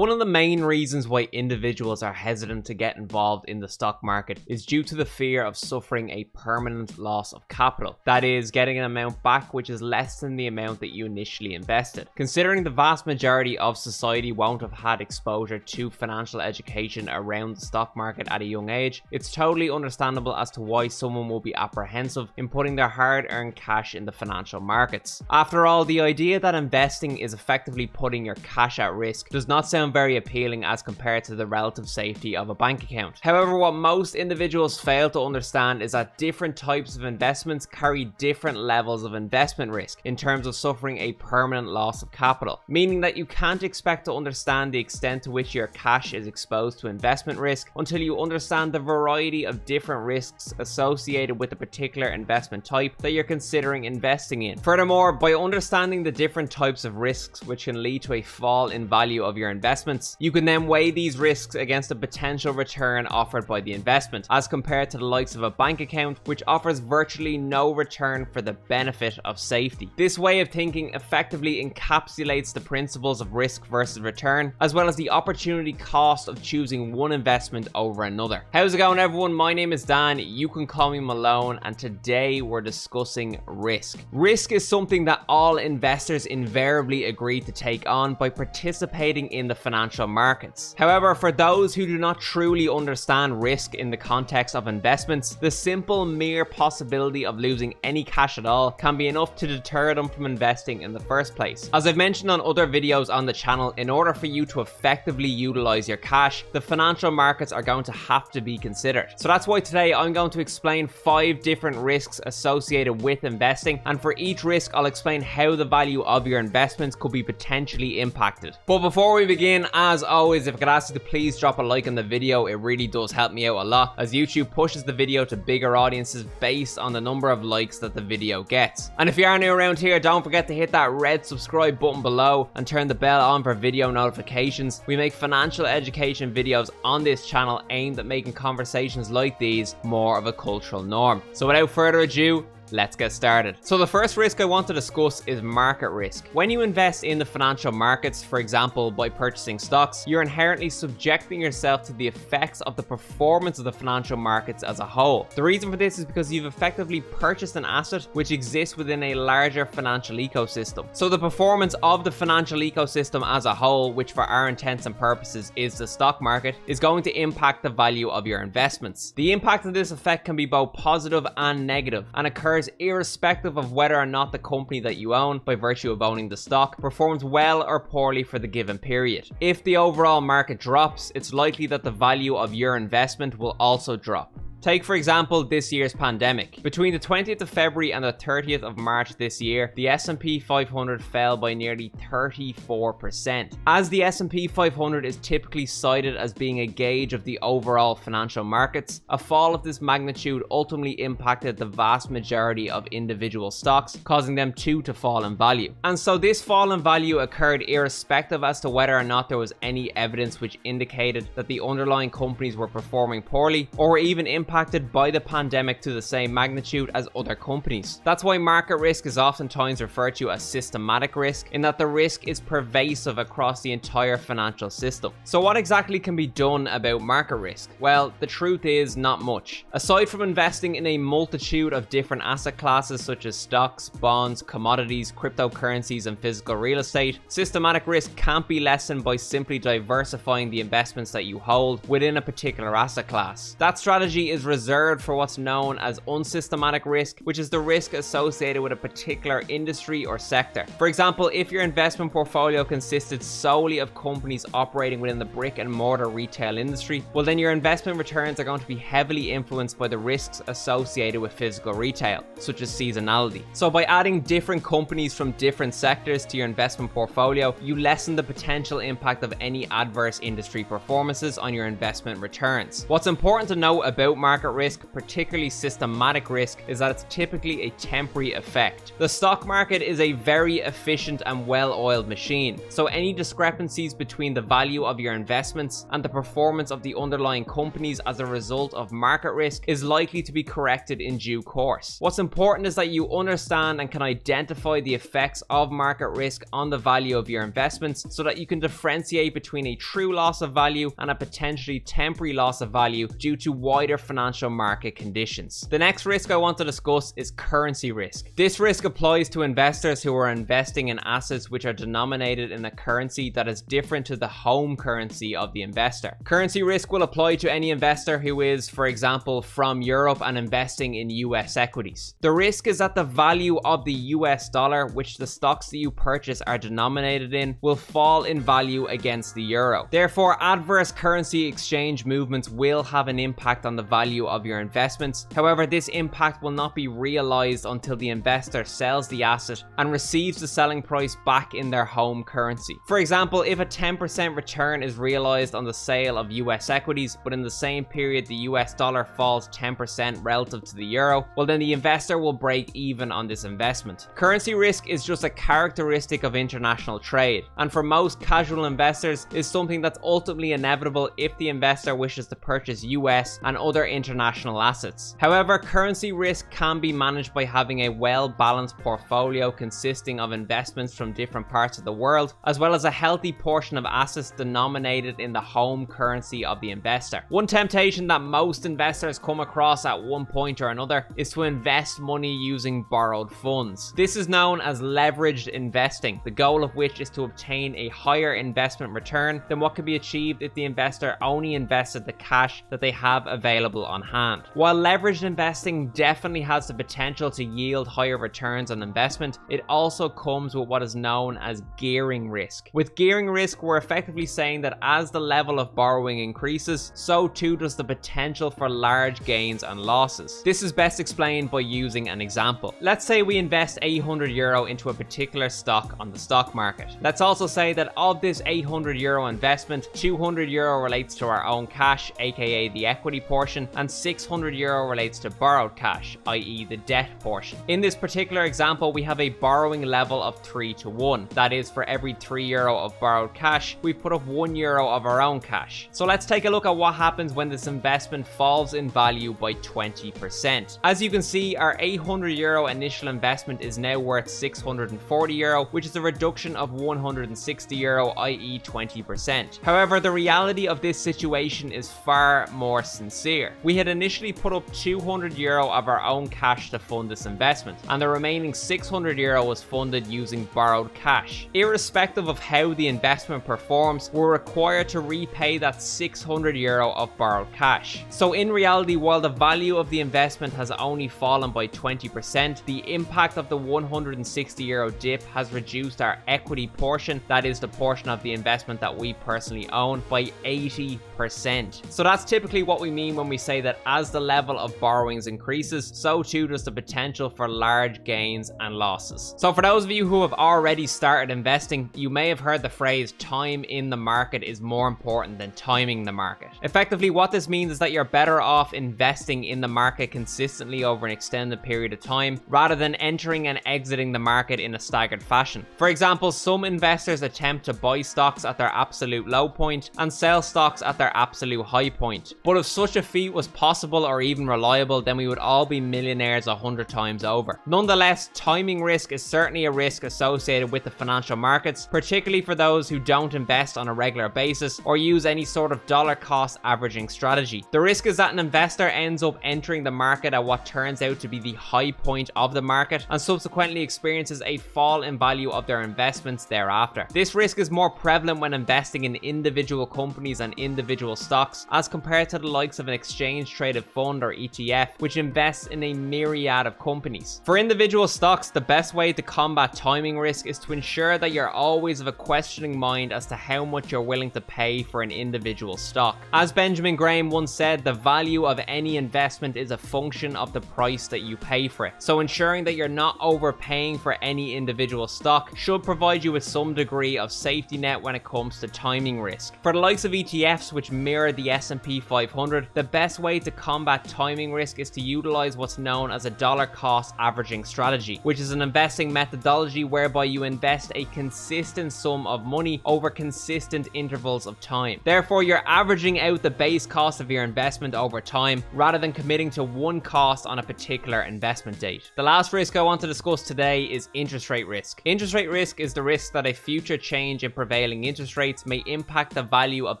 One of the main reasons why individuals are hesitant to get involved in the stock market is due to the fear of suffering a permanent loss of capital. That is, getting an amount back which is less than the amount that you initially invested. Considering the vast majority of society won't have had exposure to financial education around the stock market at a young age, it's totally understandable as to why someone will be apprehensive in putting their hard-earned cash in the financial markets. After all, the idea that investing is effectively putting your cash at risk does not sound very appealing as compared to the relative safety of a bank account. However, what most individuals fail to understand is that different types of investments carry different levels of investment risk in terms of suffering a permanent loss of capital, meaning that you can't expect to understand the extent to which your cash is exposed to investment risk until you understand the variety of different risks associated with the particular investment type that you're considering investing in. Furthermore, by understanding the different types of risks which can lead to a fall in value of your investments, you can then weigh these risks against the potential return offered by the investment, as compared to the likes of a bank account which offers virtually no return for the benefit of safety. This way of thinking effectively encapsulates the principles of risk versus return, as well as the opportunity cost of choosing one investment over another. How's it going, everyone? My name is Dan, you can call me Malone, and today we're discussing risk. Risk is something that all investors invariably agree to take on by participating in the financial markets. However, for those who do not truly understand risk in the context of investments, the simple mere possibility of losing any cash at all can be enough to deter them from investing in the first place. As I've mentioned on other videos on the channel, in order for you to effectively utilize your cash, the financial markets are going to have to be considered. So that's why today I'm going to explain 5 different risks associated with investing, and for each risk I'll explain how the value of your investments could be potentially impacted. But before we begin, as always, if I could ask you to please drop a like on the video, it really does help me out a lot, as YouTube pushes the video to bigger audiences based on the number of likes that the video gets. And if you are new around here, don't forget to hit that red subscribe button below and turn the bell on for video notifications. We make financial education videos on this channel aimed at making conversations like these more of a cultural norm. So without further ado, let's get started. So the first risk I want to discuss is market risk. When you invest in the financial markets, for example by purchasing stocks, you're inherently subjecting yourself to the effects of the performance of the financial markets as a whole. The reason for this is because you've effectively purchased an asset which exists within a larger financial ecosystem. So the performance of the financial ecosystem as a whole, which for our intents and purposes is the stock market, is going to impact the value of your investments. The impact of this effect can be both positive and negative, and occurs irrespective of whether or not the company that you own, by virtue of owning the stock, performs well or poorly for the given period. If the overall market drops, it's likely that the value of your investment will also drop. Take, for example, this year's pandemic. Between the 20th of February and the 30th of March this year, the S&P 500 fell by nearly 34%. As the S&P 500 is typically cited as being a gauge of the overall financial markets, a fall of this magnitude ultimately impacted the vast majority of individual stocks, causing them to fall in value. And so this fall in value occurred irrespective as to whether or not there was any evidence which indicated that the underlying companies were performing poorly, or even impacted by the pandemic to the same magnitude as other companies. That's why market risk is oftentimes referred to as systematic risk, in that the risk is pervasive across the entire financial system. So what exactly can be done about market risk? Well, the truth is not much. Aside from investing in a multitude of different asset classes such as stocks, bonds, commodities, cryptocurrencies, and physical real estate, systematic risk can't be lessened by simply diversifying the investments that you hold within a particular asset class. That strategy is reserved for what's known as unsystematic risk, which is the risk associated with a particular industry or sector. For example, if your investment portfolio consisted solely of companies operating within the brick and mortar retail industry, well then your investment returns are going to be heavily influenced by the risks associated with physical retail, such as seasonality. So by adding different companies from different sectors to your investment portfolio, you lessen the potential impact of any adverse industry performances on your investment returns. What's important to note about market risk, particularly systematic risk, is that it's typically a temporary effect. The stock market is a very efficient and well-oiled machine, so any discrepancies between the value of your investments and the performance of the underlying companies as a result of market risk is likely to be corrected in due course. What's important is that you understand and can identify the effects of market risk on the value of your investments so that you can differentiate between a true loss of value and a potentially temporary loss of value due to wider financial market conditions. The next risk I want to discuss is currency risk. This risk applies to investors who are investing in assets which are denominated in a currency that is different to the home currency of the investor. Currency risk will apply to any investor who is, for example, from Europe and investing in US equities. The risk is that the value of the US dollar, which the stocks that you purchase are denominated in, will fall in value against the euro. Therefore, adverse currency exchange movements will have an impact on the value of your investments. However, this impact will not be realized until the investor sells the asset and receives the selling price back in their home currency. For example, if a 10% return is realized on the sale of US equities, but in the same period the US dollar falls 10% relative to the euro, well then the investor will break even on this investment. Currency risk is just a characteristic of international trade, and for most casual investors is something that's ultimately inevitable if the investor wishes to purchase US and other international assets. However, currency risk can be managed by having a well-balanced portfolio consisting of investments from different parts of the world, as well as a healthy portion of assets denominated in the home currency of the investor. One temptation that most investors come across at one point or another is to invest money using borrowed funds. This is known as leveraged investing, the goal of which is to obtain a higher investment return than what could be achieved if the investor only invested the cash that they have available on hand. While leveraged investing definitely has the potential to yield higher returns on investment, it also comes with what is known as gearing risk. With gearing risk, we're effectively saying that as the level of borrowing increases, so too does the potential for large gains and losses. This is best explained by using an example. Let's say we invest €800 into a particular stock on the stock market. Let's also say that of this €800 investment, €200 relates to our own cash, aka the equity portion, and €600 relates to borrowed cash, i.e. the debt portion. In this particular example, we have a borrowing level of 3:1. That is, for every €3 of borrowed cash, we put up €1 of our own cash. So let's take a look at what happens when this investment falls in value by 20%. As you can see, our €800 initial investment is now worth €640, which is a reduction of €160, i.e. 20%. However, the reality of this situation is far more sincere. We had initially put up €200 of our own cash to fund this investment, and the remaining €600 was funded using borrowed cash. Irrespective of how the investment performs, we're required to repay that €600 of borrowed cash. So in reality, while the value of the investment has only fallen by 20%, the impact of the €160 dip has reduced our equity portion, that is the portion of the investment that we personally own, by 80%. So that's typically what we mean when we say that as the level of borrowings increases, so too does the potential for large gains and losses. So for those of you who have already started investing, you may have heard the phrase time in the market is more important than timing the market. Effectively, what this means is that you're better off investing in the market consistently over an extended period of time rather than entering and exiting the market in a staggered fashion. For example, some investors attempt to buy stocks at their absolute low point and sell stocks at their absolute high point. But if such a feat was possible or even reliable, then we would all be millionaires 100 times over. Nonetheless, timing risk is certainly a risk associated with the financial markets, particularly for those who don't invest on a regular basis or use any sort of dollar cost averaging strategy. The risk is that an investor ends up entering the market at what turns out to be the high point of the market and subsequently experiences a fall in value of their investments thereafter. This risk is more prevalent when investing in individual companies and individual stocks as compared to the likes of an exchange traded fund or ETF, which invests in a myriad of companies. For individual stocks, the best way to combat timing risk is to ensure that you're always of a questioning mind as to how much you're willing to pay for an individual stock. As Benjamin Graham once said, the value of any investment is a function of the price that you pay for it. So ensuring that you're not overpaying for any individual stock should provide you with some degree of safety net when it comes to timing risk. For the likes of ETFs, which mirror the S&P 500, the best way to combat timing risk is to utilize what's known as a dollar cost averaging strategy, which is an investing methodology whereby you invest a consistent sum of money over consistent intervals of time. Therefore, you're averaging out the base cost of your investment over time rather than committing to one cost on a particular investment date. The last risk I want to discuss today is interest rate risk. Interest rate risk is the risk that a future change in prevailing interest rates may impact the value of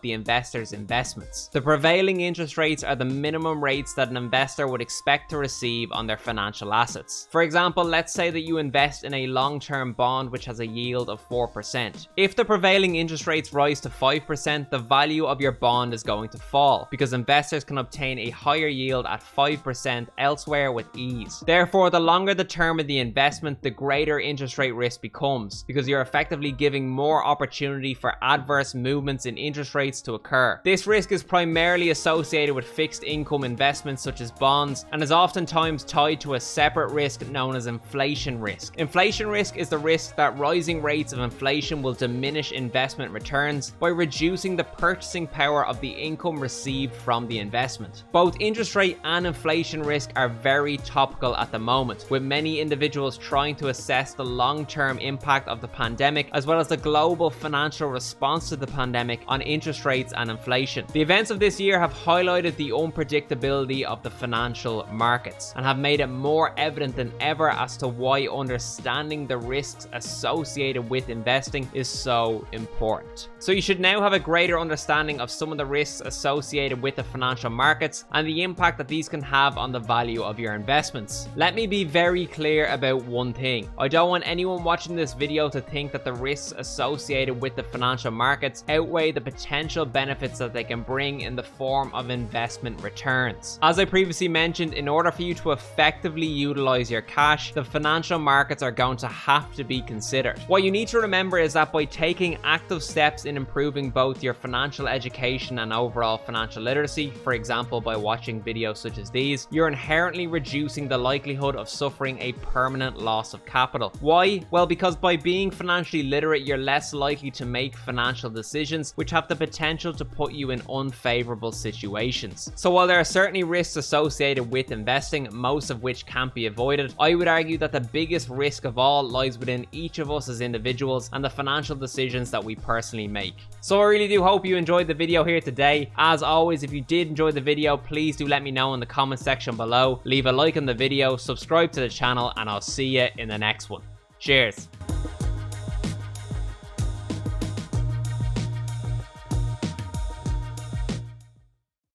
the investor's investments. The prevailing interest rates are the minimum rates that an investor would expect to receive on their financial assets. For example, let's say that you invest in a long-term bond which has a yield of 4%. If the prevailing interest rates rise to 5%, the value of your bond is going to fall because investors can obtain a higher yield at 5% elsewhere with ease. Therefore, the longer the term of the investment, the greater interest rate risk becomes because you're effectively giving more opportunity for adverse movements in interest rates to occur. This risk is primarily associated with fixed income investments such as bonds and is oftentimes tied to a separate risk known as inflation risk. Inflation risk is the risk that rising rates of inflation will diminish investment returns by reducing the purchasing power of the income received from the investment. Both interest rate and inflation risk are very topical at the moment, with many individuals trying to assess the long-term impact of the pandemic as well as the global financial response to the pandemic on interest rates and inflation. The events of this year have highlighted the unpredictability of the financial markets and have made it more evident than ever as to why understanding the risks associated with investing is so important. So you should now have a greater understanding of some of the risks associated with the financial markets and the impact that these can have on the value of your investments. Let me be very clear about one thing. I don't want anyone watching this video to think that the risks associated with the financial markets outweigh the potential benefits that they can bring in the form of investment returns. As I previously mentioned, in order for you to effectively utilize your cash, the financial markets are going to have to be considered. What you need to remember is that by taking active steps in improving both your financial education and overall financial literacy, for example by watching videos such as these, you're inherently reducing the likelihood of suffering a permanent loss of capital. Why? Well, because by being financially literate, you're less likely to make financial decisions which have the potential to put you in unfavorable situations. So while there are certainly risks associated with investing, most of which can't be avoided, I would argue that the biggest risk of all lies within each of us as individuals and the financial decisions that we personally make. So I really do hope you enjoyed the video here today. As always, if you did enjoy the video, please do let me know in the comment section below. Leave a like on the video, subscribe to the channel, and I'll see you in the next one. Cheers.